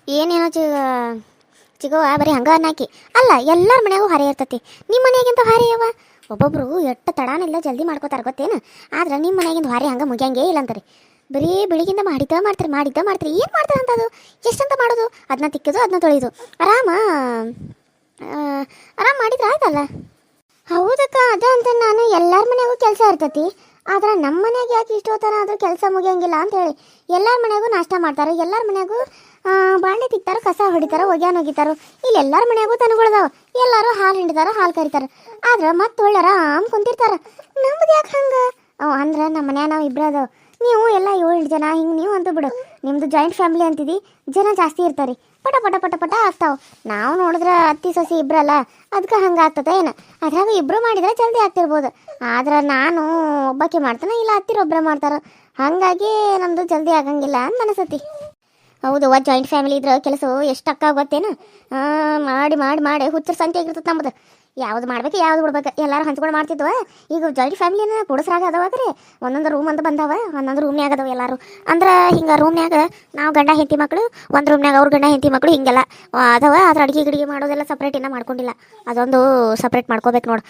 ಏನೇನೋ ಚಿಗವ್ವ ಬರೀ ಹಂಗ ಅನ್ನಾಕಿ ಅಲ್ಲ ಎಲ್ಲರ ಮನ್ಯಾಗೂ ಹಾರಿ ಇರ್ತತಿ. ನಿಮ್ಮ ಮನ್ಯಾಗಿಂತ ಹಾರಿ ಅವ ಒಬ್ಬೊಬ್ರು ಎಟ್ಟು ತಡಾನಿಲ್ಲ ಜಲ್ದಿ ಮಾಡ್ಕೋತಾರ ಗೊತ್ತೇನು. ಆದ್ರೆ ನಿಮ್ಮ ಮನ್ಯಾಗಿಂದ ಹಾರಿ ಹಂಗೆ ಮುಗಿಯಂಗೇ ಇಲ್ಲ ಅಂತಾರೆ. ಬರೀ ಬೆಳಿಗ್ಗಿಂದ ಮಾಡಿದ್ದ ಮಾಡ್ತೀರಿ ಏನು ಮಾಡ್ತಾರೆ ಅಂತದು. ಎಷ್ಟಂತ ಮಾಡೋದು, ಅದನ್ನ ತಿಕ್ಕೋದು ಅದನ್ನ ತೊಳೆಯೋದು. ಆರಾಮ ಆರಾಮ್ ಮಾಡಿದ್ರೆ ಆಯ್ತಲ್ಲ. ಹೌದಕ್ಕ, ಅದ ಅಂತ ನಾನು ಎಲ್ಲರ ಮನೆಯಾಗೂ ಕೆಲಸ ಇರ್ತೈತಿ. ಆದ್ರೆ ನಮ್ಮ ಮನ್ಯಾಗ ಯಾಕೆ ಇಷ್ಟೋ ಆದ್ರೂ ಕೆಲಸ ಮುಗಿಯಂಗಿಲ್ಲ ಅಂತ ಹೇಳಿ ಎಲ್ಲರ ಮನೆಯಾಗೂ ನಾಷ್ಟ ಮಾಡ್ತಾರೆ, ಎಲ್ಲರ ಮನೆಯಾಗೂ ಬಾಂಡೆ ತಿಕ್ತಾರೋ, ಕಸ ಹೊಡಿತಾರೋ, ಒಗ್ಯಾನ ಒಗಿತಾರೋ. ಇಲ್ಲಿ ಎಲ್ಲರ ಮನೆಯಾಗೂ ತನಗಳದಾವ, ಎಲ್ಲರೂ ಹಾಲು ಹಿಂಡಿತಾರ, ಹಾಲು ಕರಿತಾರ. ಆದ್ರೆ ಮತ್ತೆ ಒಳ್ಳೆ ಆರಾಮ್ ಕುಂತಿರ್ತಾರ. ನಮ್ದು ಯಾಕೆ ಹಂಗೆ? ಅಂದ್ರೆ ನಮ್ಮ ಮನ್ಯಾಗ ನಾವು ಇಬ್ಬರು ಅದಾವ. ನೀವು ಎಲ್ಲ 7 ಜನ ಹಿಂಗೆ ನೀವು ಅಂತೂ ಬಿಡು. ನಿಮ್ಮದು ಜಾಯಿಂಟ್ ಫ್ಯಾಮಿಲಿ ಅಂತಿದಿ, ಜನ ಜಾಸ್ತಿ ಇರ್ತಾರೆ, ಪಟ ಪಟ ಪಟ ಪಟ ಆಗ್ತಾವೆ. ನಾವು ನೋಡಿದ್ರೆ ಅತ್ತಿ ಸೊಸಿ ಇಬ್ಬರಲ್ಲ, ಅದಕ್ಕೆ ಹಂಗೆ ಆಗ್ತದೆ ಏನು. ಅದ್ರಾಗ ಇಬ್ಬರು ಮಾಡಿದ್ರೆ ಜಲ್ದಿ ಆಗ್ತಿರ್ಬೋದು. ಆದ್ರೆ ನಾನು ಒಬ್ಬಾಕೆ ಮಾಡ್ತಾನೆ, ಇಲ್ಲ ಅತ್ತಿರೊಬ್ಬರೇ ಮಾಡ್ತಾರೆ. ಹಾಗಾಗಿ ನಮ್ಮದು ಜಲ್ದಿ ಆಗಂಗಿಲ್ಲ ಅಂತ ಅನಿಸತಿ. ಹೌದು, ಜಾಯಿಂಟ್ ಫ್ಯಾಮಿಲಿ ಇದ್ರೆ ಕೆಲಸ ಎಷ್ಟು ಅಕ್ಕ ಗೊತ್ತೇನು. ಮಾಡಿ ಮಾಡಿ ಮಾಡಿ ಹುಚ್ಚರ ಸಂಖ್ಯೆ ಆಗಿರ್ತದೆ ನಮ್ಮದು. ಯಾವ್ದು ಮಾಡ್ಬೇಕು ಯಾವ್ದು ಬಿಡ್ಬೇಕು ಎಲ್ಲರೂ ಹಂಚ್ಕೊಂಡು ಮಾಡ್ತಿದ್ವ. ಈಗ ಜಾಯಿಂಟ್ ಫ್ಯಾಮಿಲಿನ ಪುಡಸ್ರಾಗ ಅದಾವಾಗ್ರೆ ಒಂದೊಂದು ರೂಮ್ ಅಂತ ಬಂದಾವ, ಒಂದೊಂದು ರೂಮ್ನ್ಯಾಗ ಅದಾವ ಎಲ್ಲರೂ. ಅಂದ್ರೆ ಹಿಂಗೆ ರೂಮ್ನ್ಯಾಗ ನಾವು ಗಂಡ ಹೆಂಡತಿ ಮಕ್ಕಳು, ಒಂದು ರೂಮ್ನ್ಯಾಗ ಅವ್ರ ಗಂಡ ಹೆಂಡತಿ ಮಕ್ಕಳು ಹಿಂಗೆಲ್ಲ ಅದಾವ. ಆದ್ರೆ ಅಡುಗೆ ಗಿಡಿಗೆ ಮಾಡೋದೆಲ್ಲ ಸಪ್ರೇಟ್ ಇನ್ನೂ ಮಾಡ್ಕೊಂಡಿಲ್ಲ, ಅದೊಂದು ಸಪ್ರೇಟ್ ಮಾಡ್ಕೋಬೇಕು ನೋಡು.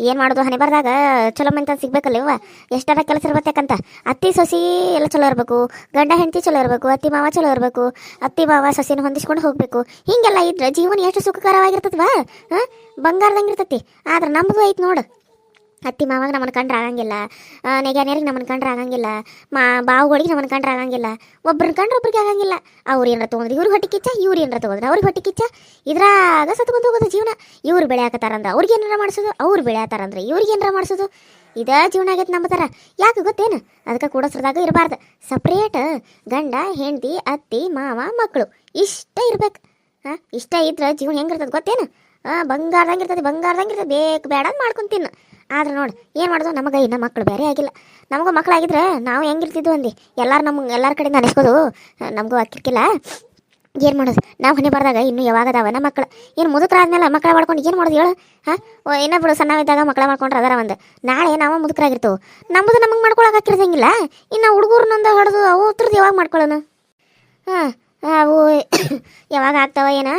ಏನು ಮಾಡೋದು, ಹಣೆ ಬರ್ದಾಗ ಚಲೋ ಮಂತ ಸಿಗ್ಬೇಕಲ್ಲ ಇವ. ಎಷ್ಟಾರ ಕೆಲಸ ಇರ್ಬೇಕಂತ. ಅತ್ತಿ ಸೊಸಿ ಎಲ್ಲ ಚಲೋ ಇರಬೇಕು, ಗಂಡ ಹೆಂಡತಿ ಚಲೋ ಇರಬೇಕು, ಅತ್ತಿ ಮಾವ ಚಲೋ ಇರಬೇಕು, ಅತ್ತಿ ಮಾವ ಸೊಸಿನ ಹೊಂದಿಸ್ಕೊಂಡು ಹೋಗಬೇಕು. ಹಿಂಗೆಲ್ಲ ಇದ್ರೆ ಜೀವನ ಎಷ್ಟು ಸುಖಕರವಾಗಿರ್ತದ್ವಾ, ಬಂಗಾರದಂಗೆ ಇರ್ತೈತಿ. ಆದ್ರೆ ನಮ್ಮದು ಐತೆ ನೋಡು, ಅತ್ತಿ ಮಾವಾಗ ನಮ್ಮನ್ನು ಕಂಡ್ರೆ ಆಗಂಗಿಲ್ಲ, ನೆಗ್ಯಾನೇರಿಗೆ ನಮ್ಮನ್ನು ಕಂಡ್ರೆ ಆಗಂಗಿಲ್ಲ, ಬಾವುಗಳಿಗೆ ನಮ್ಮನ್ನು ಕಂಡ್ರೆ ಆಗಂಗಿಲ್ಲ, ಒಬ್ರನ್ನ ಕಂಡ್ರೆ ಒಬ್ರಿಗೆ ಆಗಂಗಿಲ್ಲ. ಅವ್ರು ಏನಾರ ತೊಗೊಂಡ್ರೆ ಇವ್ರಿಗೆ ಹೊಟ್ಟೆ ಕಿಚ್ಚ, ಇವ್ರು ಏನಾರ ತೊಗೊಂಡ್ರೆ ಅವ್ರಿಗೆ ಹೊಟ್ಟೆ ಕಿಚ್ಚ. ಇದ್ರಾಗ ಸತ್ಕೊಂಡು ಹೋಗೋದು ಜೀವನ. ಇವ್ರು ಬೆಳೆ ಹಾಕತ್ತಾರಂದ್ರೆ ಅವ್ರಿಗೆ ಏನಾರ ಮಾಡಿಸೋದು, ಅವ್ರು ಬೆಳೆ ಹಾತಾರಂದ್ರೆ ಇವ್ರಿಗೆ ಏನಾರ ಮಾಡಿಸೋದು. ಇದೇ ಜೀವನ ಆಗೈತೆ ನಮ್ಮ ಥರ. ಯಾಕೆ ಗೊತ್ತೇನು, ಅದಕ್ಕೆ ಕೂಡಸ್ರದಾಗ ಇರಬಾರ್ದು. ಸಪ್ರೇಟ್ ಗಂಡ ಹೆಂಡತಿ ಅತ್ತಿ ಮಾವ ಮಕ್ಕಳು ಇಷ್ಟ ಇರ್ಬೇಕು. ಇಷ್ಟ ಇದ್ರೆ ಜೀವನ ಹೆಂಗಿರ್ತದೆ ಗೊತ್ತೇನು. ಬಂಗಾರದಂಗೆ ಇರ್ತದೆ, ಬೇಕು ಬೇಡ ಅಂತ ಮಾಡ್ಕೊಂತೀನಿ. ಆದ್ರೆ ನೋಡಿ ಏನು ಮಾಡೋದು, ನಮಗೆ ಇನ್ನು ಮಕ್ಕಳು ಬೇರೆ ಆಗಿಲ್ಲ. ನಮಗೂ ಮಕ್ಕಳಾಗಿದ್ರೆ ನಾವು ಹೆಂಗಿರ್ತಿದ್ವು ಅಂದು ಎಲ್ಲರ ಕಡೆಯಿಂದ ಅನಿಸ್ಕೋದು ನಮಗೂ ಹಾಕಿರ್ಕಿಲ್ಲ. ಏನು ಮಾಡೋದು, ನಾವು ಹೊಣೆ ಬರ್ದಾಗ ಇನ್ನೂ ಯಾವಾಗದಾವ ನಮ್ಮ ಮಕ್ಕಳು. ಏನು ಮುದುಕರಾದ್ಮೇಲೆ ಮಕ್ಕಳ ಮಾಡ್ಕೊಂಡು ಏನು ಮಾಡೋದು ಹೇಳು. ಇನ್ನೊಬ್ರು ಸಣ್ಣವಿದ್ದಾಗ ಮಕ್ಕಳ ಮಾಡ್ಕೊಂಡ್ರೆ ಅದರ ಒಂದು. ನಾಳೆ ನಾವು ಮುದುಕರಾಗಿರ್ತೇವೆ, ನಮ್ಮದು ನಮಗೆ ಮಾಡ್ಕೊಳಕ್ಕೆ ಹಾಕಿರ್ದಂಗಿಲ್ಲ. ಇನ್ನು ಹುಡುಗರ್ನೊಂದು ಹೊಡೆದು ಅವು ಉತ್ತರದ್ದು ಯಾವಾಗ ಮಾಡ್ಕೊಳ್ಳೋಣ. ಅವು ಯಾವಾಗ ಆಗ್ತಾವ ಏನ.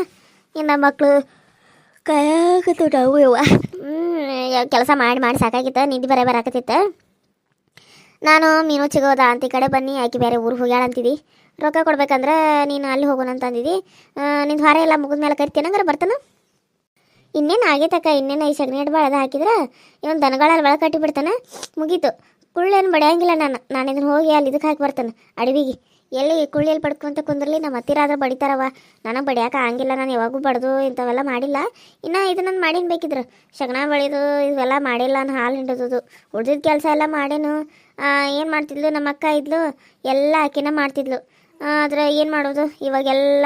ಇನ್ನು ಮಕ್ಕಳು ಕೈಯಾಗತ್ತು ನಾವು ಕೆಲಸ ಮಾಡಿ ಸಾಕಾಗಿತ್ತು, ನಿದ್ದೆ ಬರಾಕತ್ತಿತ್ತು. ನಾನು ಮೀನು ಸಿಗೋದ ಅಂತ ಈ ಕಡೆ ಬನ್ನಿ, ಆಕೆ ಬೇರೆ ಊರಿಗೆ ಹೋಗ್ಯಾಳ ಅಂತಿದ್ದಿ. ರೊಕ್ಕ ಕೊಡ್ಬೇಕಂದ್ರೆ ನೀನು ಅಲ್ಲಿ ಹೋಗೋಣ ಅಂತ ಅಂದಿದ್ದಿ. ನಿಂದು ಹೊರ ಎಲ್ಲ ಮುಗಿದ್ಮೇಲೆ ಕರಿತೇನಂಗಾರೆ ಬರ್ತಾನೆ. ಇನ್ನೇನು ಆಗೈತಕ್ಕ, ಇನ್ನೇನು ಈ ಸಗಣಿ ಹಿಡ್ದು ಬೆಳೆದ ಹಾಕಿದ್ರೆ ಇವನು ದನಗಳಲ್ಲಿ ಬೆಳೆ ಕಟ್ಟಿ ಬಿಡ್ತಾನೆ, ಮುಗೀತು. ಕುಳ್ಳೇನು ಬಡಿಯಂಗಿಲ್ಲ. ನಾನು ಇದನ್ನು ಹೋಗಿ ಅಲ್ಲಿ ಇದಕ್ಕೆ ಹಾಕಿ ಬರ್ತಾನೆ ಅಡವಿಗೆ. ಎಲ್ಲಿ ಕುಳ್ಳಿಯಲ್ಲಿ ಪಡ್ಕೊಂತ ಕುಂದ್ರಲಿ, ನಮ್ಮ ಹತ್ತಿರಾದ್ರೆ ಬಡಿತಾರವ. ನನಗೆ ಬಡಿಯಾಕೆ ಆಗಿಲ್ಲ, ನಾನು ಯಾವಾಗೂ ಬಡ್ದು ಇಂಥವೆಲ್ಲ ಮಾಡಿಲ್ಲ. ಇನ್ನು ಇದು ನಾನು ಮಾಡೀನಿ, ಬೇಕಿದ್ರು ಶಗಣ ಬೆಳೆದು ಇವೆಲ್ಲ ಮಾಡಿಲ್ಲ. ನಾನು ಹಾಲು ಹಿಂಡೋದು ಉಳ್ದಿದ್ದ ಕೆಲಸ ಎಲ್ಲ ಮಾಡೇನು. ಏನು ಮಾಡ್ತಿದ್ಲು ನಮ್ಮ ಅಕ್ಕ ಇದ್ಲು, ಎಲ್ಲ ಆಕಿನ ಮಾಡ್ತಿದ್ಲು. ಆದರೆ ಏನು ಮಾಡೋದು, ಇವಾಗೆಲ್ಲ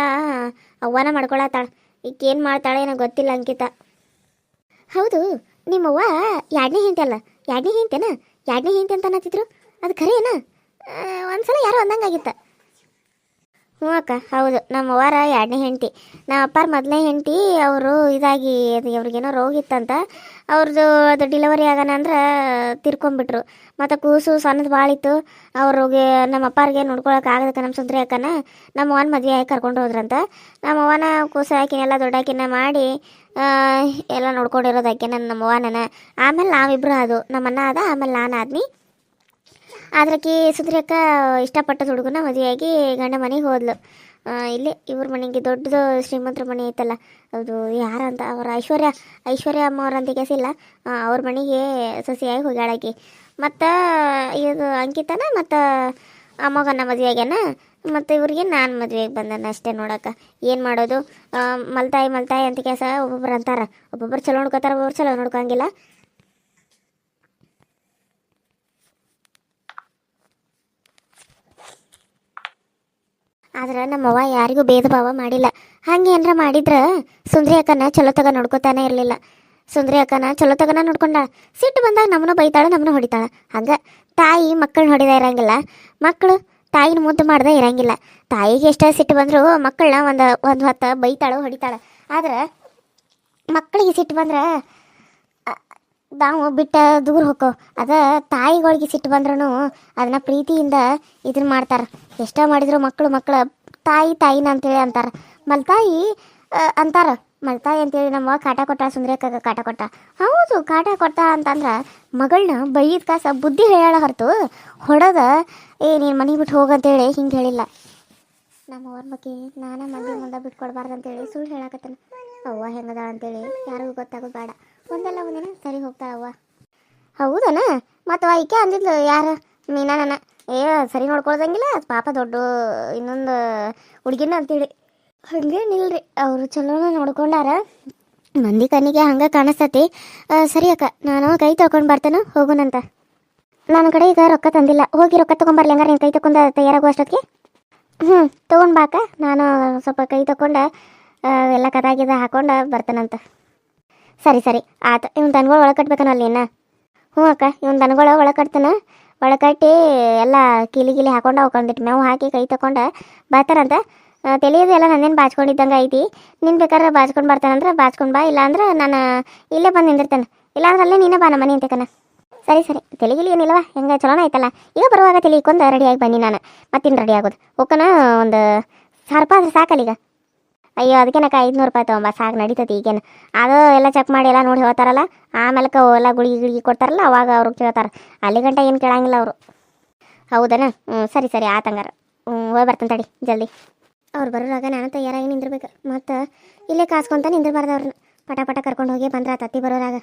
ಅವ್ವನ ಮಾಡ್ಕೊಳತ್ತಾಳೆ. ಈಗ ಏನು ಮಾಡ್ತಾಳೆ ಏನೋ ಗೊತ್ತಿಲ್ಲ ಅಂಕಿತ. ಹೌದು, ನಿಮ್ಮವ್ವ ಎರಡನೇ ಹೆಂಡತಿ ಅಲ್ಲ, ಎರಡನೇ ಹೆಂಡತಿ ಅಂತ ಅನ್ನತ್ತಿದ್ರು, ಅದು ಖರೇನ? ಒಂದ್ಸಲ ಯಾರೋ ಅಂದಂಗಾಗಿತ್ತ. ಹ್ಞೂ ಅಕ್ಕ, ಹೌದು, ನಮ್ಮ ಅವ್ವಾರ ಎರಡನೇ ಹೆಂಡತಿ. ನಮ್ಮ ಅಪ್ಪಾರ ಮೊದಲನೇ ಹೆಂಡತಿ ಅವರು ಇದಾಗಿ ಅದು ಅವ್ರಿಗೇನೋ ರೋಗ ಇತ್ತಂತ. ಅವ್ರದ್ದು ಅದು ಡಿಲಿವರಿ ಆಗೋಣ ಅಂದ್ರೆ ತಿರ್ಕೊಂಬಿಟ್ರು. ಮತ್ತು ಕೂಸು ಸಣ್ಣದು ಭಾಳ ಇತ್ತು. ಅವ್ರಿಗೆ ನಮ್ಮ ಅಪ್ಪಾರಿಗೆ ನೋಡ್ಕೊಳಕ್ಕೆ ಆಗದಕ್ಕೆ ನಮ್ಮ ಸುಂದ್ರಿ ಅಕ್ಕನ ನಮ್ಮ ಅವ್ವನ ಮದುವೆ ಆಗಿ ಕರ್ಕೊಂಡು ಹೋದ್ರಂತ. ನಮ್ಮ ಅವ್ವನ ಕೂಸು ಹಾಕಿನೆಲ್ಲ ದೊಡ್ಡಾಕಿನ ಮಾಡಿ ಎಲ್ಲ ನೋಡ್ಕೊಂಡಿರೋದು ಆಕೆ ನಮ್ಮ ಅವ್ವನ. ಆಮೇಲೆ ನಾವಿಬ್ಬರು ಅದು ನಮ್ಮ ಅಣ್ಣ ಆದ, ಆಮೇಲೆ ನಾನು ಆದ್ನಿ. ಆದ್ರಕಿ ಸುಂದ್ರಕ್ಕ ಇಷ್ಟಪಟ್ಟದ ಹುಡುಗನ ಮದುವೆಯಾಗಿ ಗಂಡ ಮನೆಗೆ ಹೋದ್ಲು. ಇಲ್ಲೇ ಇವ್ರ ಮನೆಗೆ ದೊಡ್ಡದು ಶ್ರೀಮಂತರ ಮನೆ ಐತಲ್ಲ, ಅದು ಯಾರಂತ ಅವ್ರ ಐಶ್ವರ್ಯ ಅಮ್ಮವ್ರ ಅಂತ ಕೆಸಿಲ್ಲ, ಅವ್ರ ಮನೆಗೆ ಸೊಸೆಯಾಗಿ ಹೋಗ್ಯಾಳಾಕಿ. ಮತ್ತು ಇದು ಅಂಕಿತನ ಮತ್ತು ಅಮ್ಮಗನ್ನ ಮದುವೆ ಆಗ್ಯಾನ. ಮತ್ತು ಇವ್ರಿಗೆ ನಾನು ಮದುವೆಗೆ ಬಂದನ ಅಷ್ಟೇ ನೋಡೋಕೆ. ಏನು ಮಾಡೋದು, ಮಲ್ತಾಯಿ ಅಂತ ಕೆಲಸ ಒಬ್ಬೊಬ್ರು ಅಂತಾರೆ. ಒಬ್ಬೊಬ್ರು ಚಲೋ ನೋಡ್ಕೋತಾರೆ, ಒಬ್ಬೊಬ್ರು ಚಲೋ ನೋಡ್ಕೊಂಗಿಲ್ಲ. ಆದ್ರೆ ನಮ್ಮವ್ವ ಯಾರಿಗೂ ಭೇದ ಭಾವ ಮಾಡಿಲ್ಲ. ಹಂಗೆ ಏನಾರ ಮಾಡಿದ್ರೆ ಸುಂದ್ರಿ ಅಕ್ಕನ ಚಲೋ ತಗ ನೋಡ್ಕೋತಾನೆ ಇರಲಿಲ್ಲ. ಸುಂದ್ರಿ ಅಕ್ಕನ ಚಲೋ ತಗನ ನೋಡ್ಕೊಂಡಾಳ. ಸಿಟ್ಟು ಬಂದಾಗ ನಮ್ಮನ್ನ ಬೈತಾಳೆ, ನಮ್ಮನ್ನ ಹೊಡಿತಾಳೆ. ಹಂಗೆ ತಾಯಿ ಮಕ್ಕಳನ್ನ ಹೊಡಿದ ಇರಂಗಿಲ್ಲ, ಮಕ್ಕಳು ತಾಯಿನ ಮುದ್ದು ಮಾಡ್ದೆ ಇರಂಗಿಲ್ಲ. ತಾಯಿಗೆ ಎಷ್ಟೇ ಸಿಟ್ಟು ಬಂದರೂ ಮಕ್ಕಳನ್ನ ಒಂದು ಹೊತ್ತು ಬೈತಾಳೆ, ಹೊಡಿತಾಳೆ. ಆದ್ರೆ ಮಕ್ಕಳಿಗೆ ಸಿಟ್ಟು ಬಂದ್ರೆ ನಾವು ಬಿಟ್ಟು ದೂರ ಹೋಗೋ. ಅದ ತಾಯಿಗಳಿಗೆ ಸಿಟ್ಟು ಬಂದ್ರೂ ಅದನ್ನ ಪ್ರೀತಿಯಿಂದ ಇದನ್ನ ಮಾಡ್ತಾರೆ. ಎಷ್ಟೋ ಮಾಡಿದ್ರು ಮಕ್ಕಳ ತಾಯಿ ತಾಯಿನ ಅಂತೇಳಿ ಅಂತಾರೆ. ಮಲ್ತಾಯಿ ಅಂತಾರೆ. ಮಲ್ತಾಯಿ ಅಂತೇಳಿ ನಮ್ಮ ಕಾಟ ಕೊಟ್ಟ ಸುಂದ್ರಕ್ಕಾಗ ಕಾಟ ಕೊಟ್ಟ. ಹೌದು, ಕಾಟ ಕೊಟ್ಟ ಅಂತಂದ್ರೆ ಮಗಳನ್ನ ಬೈದ ಕಾಸ ಬುದ್ಧಿ ಹೇಳ ಹೊರತು ಹೊಡೆದ ನೀನು ಮನೆ ಬಿಟ್ಟು ಹೋಗಂತೇಳಿ ಹಿಂಗೆ ಹೇಳಿಲ್ಲ. ನಮ್ಮ ಅವ್ರ ಬಗ್ಗೆ ನಾನೇ ಮಂದಿ ಮುಂದೆ ಬಿಟ್ಕೊಡ್ಬಾರ್ದು ಅಂತೇಳಿ ಸುಳ್ಳು ಹೇಳಕತ್ತಾನ. ಅವ್ವ ಹೆಂಗದಾಳ ಅಂತೇಳಿ ಯಾರಿಗೂ ಗೊತ್ತಾಗೋದು ಬೇಡ. ಒಂದಲ್ಲ ಒಂದಿನ ಸರಿ ಹೋಗ್ತಾಳವ್ವ. ಹೌದನ? ಮತ್ತು ಈಕೆ ಅಂದಿದ್ಲು ಯಾರು ಮೀನಾನ ಸರಿ ನೋಡ್ಕೊಳ್ದಂಗಿಲ್ಲ ಪಾಪ ದೊಡ್ಡ ಇನ್ನೊಂದು ಹುಡುಗಿನ ಅಂತೇಳಿ. ಹಂಗೇನಿಲ್ರಿ, ಅವರು ಚಲೋನ ನೋಡ್ಕೊಂಡಾರ. ಮಂದಿ ಕಣ್ಣಿಗೆ ಹಂಗೆ ಕಾಣಿಸ್ತತಿ. ಸರಿ ಅಕ್ಕ, ನಾನು ಕೈ ತೊಗೊಂಡು ಬರ್ತೇನೆ, ಹೋಗೋಣಂತ. ನನ್ನ ಕಡೆ ಈಗ ರೊಕ್ಕ ತಂದಿಲ್ಲ, ಹೋಗಿ ರೊಕ್ಕ ತೊಗೊಂಬರ್ಲಿ. ಹಂಗಾರೆ ನೀನು ಕೈ ತೊಗೊಂಡು ತಯಾರಾಗೋ ಅಷ್ಟೊತ್ತಿಗೆ ತೊಗೊಂಡು ಬಾಕ. ನಾನು ಸ್ವಲ್ಪ ಕೈ ತೊಗೊಂಡು ಎಲ್ಲ ಕದಾಗಿದ ಹಾಕೊಂಡು ಬರ್ತೇನಂತ. ಸರಿ ಸರಿ ಆಯ್ತು. ಇವ್ನ ದನಗಳು ಒಳಗೆ ಕಟ್ಬೇಕನಲ್ಲಿ ಇನ್ನು. ಹ್ಞೂ ಅಕ್ಕ, ಇವ್ನ ದನಗಳು ಒಳಗೆ ಕಟ್ತಾನೆ. ಒಳಗೆ ಕಟ್ಟಿ ಎಲ್ಲ ಕಿಲಿ ಹಾಕೊಂಡು ಅವ್ಕೊಂಡಿಟ್ಟು ಮೇವು ಹಾಕಿ ಕೈ ತೊಗೊಂಡು ಬರ್ತಾರಂತ. ತಿಳಿಯೋದೆಲ್ಲ ನನ್ನೇನು ಬಾಚ್ಕೊಂಡಿದ್ದಂಗೆ ಐತಿ. ನೀನು ಬೇಕಾದ್ರೆ ಬಾಚ್ಕೊಂಡು ಬರ್ತಾನಂದ್ರೆ ಬಾಚ್ಕೊಂಡು ಬಾ, ಇಲ್ಲಾಂದ್ರೆ ನಾನು ಇಲ್ಲೇ ಬಂದು ನಿಂದಿರ್ತೇನೆ. ಇಲ್ಲಾಂದ್ರೆ ಅಲ್ಲೇ ನೀನೇ ಬಾ ನಮ್ಮ ಮನೆ ಅಂತಕನ. ಸರಿ ಸರಿ, ತೆಲಿಗಿಲಿ ಏನಿಲ್ಲವ, ಹೆಂಗೆ ಚಲೋನ ಆಯ್ತಲ್ಲ. ಈಗ ಬರುವಾಗ ತೆಲಿಕೊಂದು ರೆಡಿಯಾಗಿ ಬನ್ನಿ. ನಾನು ಮತ್ತಿನ್ನು ರೆಡಿ ಆಗೋದು ಓಕೆನ. ಒಂದು 1000 ರೂಪಾಯಿ ಆದ್ರೆ ಸಾಕಲ್ಲ ಈಗ. ಅಯ್ಯೋ ಅದಕ್ಕೇನಕ್ಕ 500 ರೂಪಾಯಿ ತೊಗೊಂಬ ಸಾಕು, ನಡೀತೈತಿ. ಈಗೇನು ಅದು ಎಲ್ಲ ಚೆಕ್ ಮಾಡಿ ಎಲ್ಲ ನೋಡಿ ಹೇಳ್ತಾರಲ್ಲ, ಆಮೇಲೆ ಎಲ್ಲ ಗುಳಿಗೆ ಕೊಡ್ತಾರಲ್ಲ, ಅವಾಗ ಅವ್ರು ಕೇಳ್ತಾರೆ. ಅಲ್ಲಿ ಗಂಟ ಏನು ಕೇಳಂಗಿಲ್ಲ ಅವರು. ಹೌದನ? ಸರಿ ಸರಿ ಆತಂಗಾರ. ಹೋಗಿ ಬರ್ತಾನೆ ತಡಿ ಜಲ್ದಿ. ಅವ್ರು ಬರೋರಾಗ ನಾನು ತಯಾರಾಗಿ ನಿಂದಿರ್ಬೇಕು. ಮತ್ತು ಇಲ್ಲೇ ಕಾಸ್ಕೊಂತ ನಿಂದಿರ್ಬಾರ್ದು. ಅವ್ರನ್ನ ಪಟ ಪಟ ಕರ್ಕೊಂಡು ಹೋಗಿ ಬಂದ್ರೆ ಅತ್ತಿ ಬರೋರಾಗ.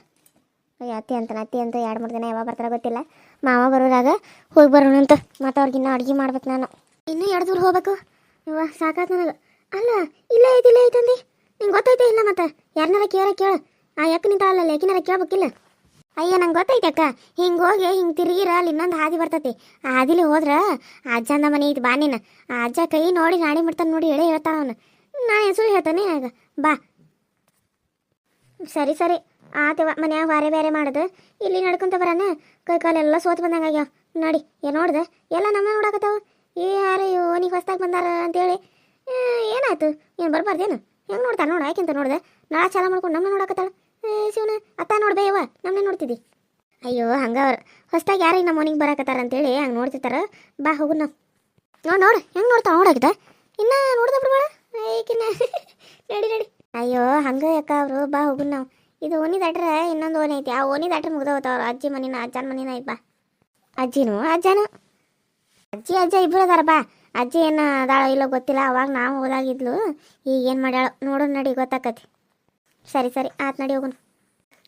ಅಯ್ಯೋ ಅತ್ತಿ ಅಂತ 2-3 ದಿನ ಯಾವಾಗ ಬರ್ತಾರ ಗೊತ್ತಿಲ್ಲ. ಮಾವ ಬರೋರಾಗ ಹೋಗಿ ಬರೋಣಂತ. ಮತ್ತು ಅವ್ರಿಗಿನ್ನ ಅಡುಗೆ ಮಾಡ್ಬೇಕು. ನಾನು ಇನ್ನೂ 2 ದೂರ ಹೋಗ್ಬೇಕು. ಇವ ಸಾಕಾತ್ ನನಗೆ. ಅಲ್ಲ, ಇಲ್ಲೇ ಐತಂದು ನಿಂಗೆ ಗೊತ್ತೈತೆ ಇಲ್ಲ? ಮತ್ತು ಯಾರನ್ನಾರ ಕೇಳು. ಆ ಯಾಕೆ ನಿಂತ ಅಲ್ಲ ಯಾಕಿನಾರ ಕೇಳ್ಬೇಕಿಲ್ಲ? ಅಯ್ಯ ನಂಗೆ ಗೊತ್ತೈತೆ ಅಕ್ಕ. ಹಿಂಗೆ ಹೋಗಿ ಹಿಂಗೆ ತಿರುಗಿರ ಅಲ್ಲಿ ಇನ್ನೊಂದು ಹಾದಿ ಬರ್ತೈತಿ. ಆ ಹಾದಿಲಿ ಹೋದ್ರೆ ಆ ಅಜ್ಜಂದ ಮನೆ ಐತಿ. ಬಾ ನೀನು. ಆ ಅಜ್ಜ ಕೈ ನೋಡಿ ನಾಡಿ ಬಿಡ್ತಾನೆ ನೋಡಿ, ಹೇಳ್ತಾನ ಅವನು. ನಾನು ಹೆಸರು ಹೇಳ್ತಾನೆ ಆಗ ಬಾ. ಸರಿ ಸರಿ ಆತವ. ಮನ್ಯಾಗ ವಾರೆ ಬೇರೆ ಮಾಡೋದು ಇಲ್ಲಿ ನಡ್ಕೊಂತ ಬರಾನ. ಕೈ ಕಾಲೆಲ್ಲ ಸೋತು ಬಂದಂಗೆ ಆಗ್ಯಾವ ನೋಡಿ. ನೋಡ್ದೆ ಎಲ್ಲ ನಮ್ಮ ನೋಡಕತ್ತಾವ. ಯಾರು ಓನಿಗೆ ಹೊಸ್ದಾಗಿ ಬಂದಾರ ಅಂತೇಳಿ. ಏನಾಯ್ತು? ಏನು ಬರ್ಬಾರ್ದೇನು? ಹೆಂಗೆ ನೋಡ್ತಾಳೆ ನೋಡು. ಆಯ್ಕೆಂತ ನೋಡ್ದೆ ನಾಳೆ ಚಾಲ ಮಾಡ್ಕೊಂಡು ನಮ್ಮನ್ನ ನೋಡಕತ್ತಾಳ. ಶಿವನ ಅತ್ತ ನೋಡ್ಬೇಯವ್ವ, ನಮ್ಮನ್ನೇ ನೋಡ್ತಿದ್ದಿ. ಅಯ್ಯೋ ಹಂಗೆ ಅವ್ರು ಹೊಸ್ದಾಗಿ ಯಾರಿಗೆ ನಮ್ಮ ಮನೆಗೆ ಬರಾಕತ್ತಾರ ಅಂತೇಳಿ ಹಂಗೆ ನೋಡ್ತಿರ್ತಾರ. ಬಾ ಹೋಗು ನಾವು. ನೋಡು ಹೆಂಗೆ ನೋಡ್ತಾವ ನೋಡಾಕಿದ. ಇನ್ನು ನೋಡ್ದ ಬಿಡ್ಬೇಡ ಏಕಿನ್ನ ನಡಿ. ಅಯ್ಯೋ ಹಂಗೆ ಯಾಕ ಅವರು. ಬಾ ಹೋಗು ನಾವು. ಇದು ಓನಿ ದಾಟ್ರೆ ಇನ್ನೊಂದು ಓನಿ ಐತಿ. ಆ ಓನಿ ದಾಟ್ರೆ ಮುಗ್ದೋಗ್ತಾವ್ರು. ಅಜ್ಜಿ ಮನಿನ ಅಜ್ಜನ ಮನಿನ ಐತಿ. ಬಾ ಅಜ್ಜಿನೂ ಅಜ್ಜನೂ ಅಜ್ಜ ಇಬ್ಬರು ಅದಾರ. ಬಾ. ಅಜ್ಜಿ ಏನು ಅದಾಳೋ ಇಲ್ಲೋ ಗೊತ್ತಿಲ್ಲ. ಅವಾಗ ನಾವು ಹೋದಾಗಿದ್ಲು. ಈಗ ಏನು ಮಾಡ್ಯಾಳ ನೋಡು, ನಡಿ ಗೊತ್ತಾಕತಿ. ಸರಿ ಸರಿ ಆತ್ ನಡಿ ಹೋಗೋಣ.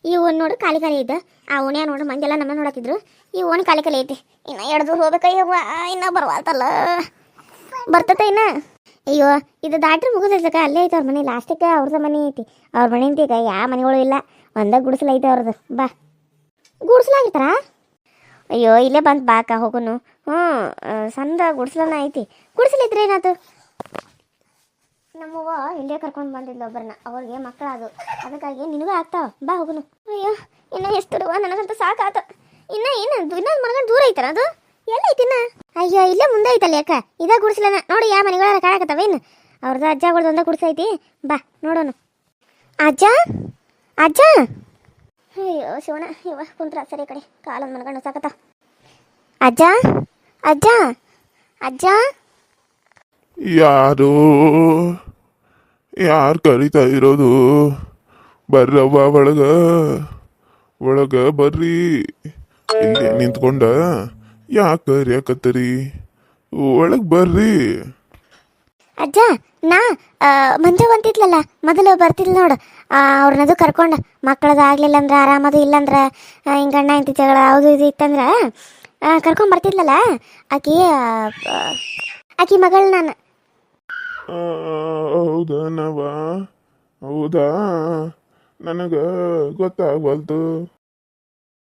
ಈ ಓಣಿ ನೋಡು ಖಾಲಿ ಇದ್ದ. ಆ ಓಣಿಯಾಗ ನೋಡು ಮಂದಿಲ್ಲ ನಮ್ಮ ನೋಡತ್ತಿದ್ರು. ಈ ಓಣಿ ಖಾಲಿ ಐತಿ. ಇನ್ನು 2 ದೂರ ಹೋಗ್ಬೇಕಯ್ಯವ್ವ. ಇನ್ನೂ ಬರವಾತಲ್ಲ, ಬರ್ತತೆ ಇನ್ನು. ಅಯ್ಯೋ ಇದು ದಾಟ್ರೆ ಮುಗಿದಕ್ಕ. ಅಲ್ಲೇ ಐತೆ ಅವ್ರ ಮನೆ. ಲಾಸ್ಟಿಗೆ ಅವ್ರದ್ದು ಮನೆ ಐತಿ. ಅವ್ರ ಮನೆ ಅಂತೀಗ ಯಾವ ಮನೆಗಳು ಇಲ್ಲ. ಒಂದಾಗ ಗುಡಿಸಲು ಐತೆ ಅವ್ರದ್ದು. ಬಾ. ಗುಡಿಸಲಾಗಿರ್ತಾರ? ಅಯ್ಯೋ ಇಲ್ಲೇ ಬಂದು ಬಾಕ ಹೋಗುನು. ಸಣ್ಣ ಗುಡಿಸಲನ ಐತಿ. ಗುಡಿಸಲಿದ್ರೆ ಏನಾಯ್ತು? ನಮ್ಮವ್ವ ಇಲ್ಲೇ ಕರ್ಕೊಂಡು ಬಂದಿದ್ಲು ಒಬ್ಬರನ್ನ. ಅವ್ರಿಗೆ ಮಕ್ಕಳದು, ಅದಕ್ಕಾಗಿ ನಿನಗೂ ಆಗ್ತಾವ. ಬಾ ಹೋಗುನು. ಅಯ್ಯೋ ಇನ್ನೂ ಎಷ್ಟು ದೂರವ? ನನಗಂತ ಸಾಕಾತ. ಇನ್ನೊಂದು ಮನಗಂಡು ದೂರ ಐತನ ಅದು? ಎಲ್ಲ ಐತಿನ್ನ? ಅಯ್ಯೋ ಇಲ್ಲೇ ಮುಂದೆ ಐತಲ್ಲ ಯಾಕ. ಇದಾಗ ಗುಡಿಸಲನ ನೋಡಿ. ಯಾವ ಮನೆಗಳ ಕಾಣಕತ್ತವೇನು? ಅವ್ರದ್ದು ಅಜ್ಜಗಳದ್ದು ಒಂದ ಗುಡಿಸೈತಿ. ಬಾ ನೋಡೋಣ. ಅಜ್ಜ ಅಜ್ಜ. ಅಯ್ಯೋ ಶಿವನ, ಇವ ಕುಂತ್ರ ಸರಿ ಕಡೆ ಕಾಲೊಂದು ಮನಗಂಡು ಸಾಕತ್ತ. ಅಜ್ಜ ಅಜ್ಜ ಅಜ್ಜ. ಯಾರು ಕರಿತಾ ಇರೋದು? ಬರ್ರವ್ವ ಒಳಗ ಬರ್ರಿ. ಇಲ್ಲಿ ನಿಂತ್ಕೊಂಡ ಯಾಕೆ ಕರಿಯಾಕತ್ತರಿ? ಒಳಗೆ ಬರ್ರಿ. ಅಜ್ಜ ನಾ ಮಂಜು ಅಂತಿದ್ಲಲ್ಲ ಮೊದಲು ಬರ್ತಿದ್ಲು ನೋಡು. ಅವ್ರನ್ನದು ಕರ್ಕೊಂಡು ಮಕ್ಕಳದು ಆಗ್ಲಿಲ್ಲ ಅಂದ್ರೆ ಆರಾಮದು, ಇಲ್ಲಂದ್ರೆ ಹಿಂಗೆ ಗಂಡ ಇಂತಿ ಜಗಳ ಅದು ಇದು ಇತ್ತಂದ್ರೆ ಕರ್ಕೊಂಡು ಬರ್ತಿದ್ಲಲ್ಲ. ಆಕಿ ಮಗಳು ನಾನು. ಹೌದನವ? ಹೌದಾ? ನನಗೆ ಗೊತ್ತಾಗವಲ್ತು.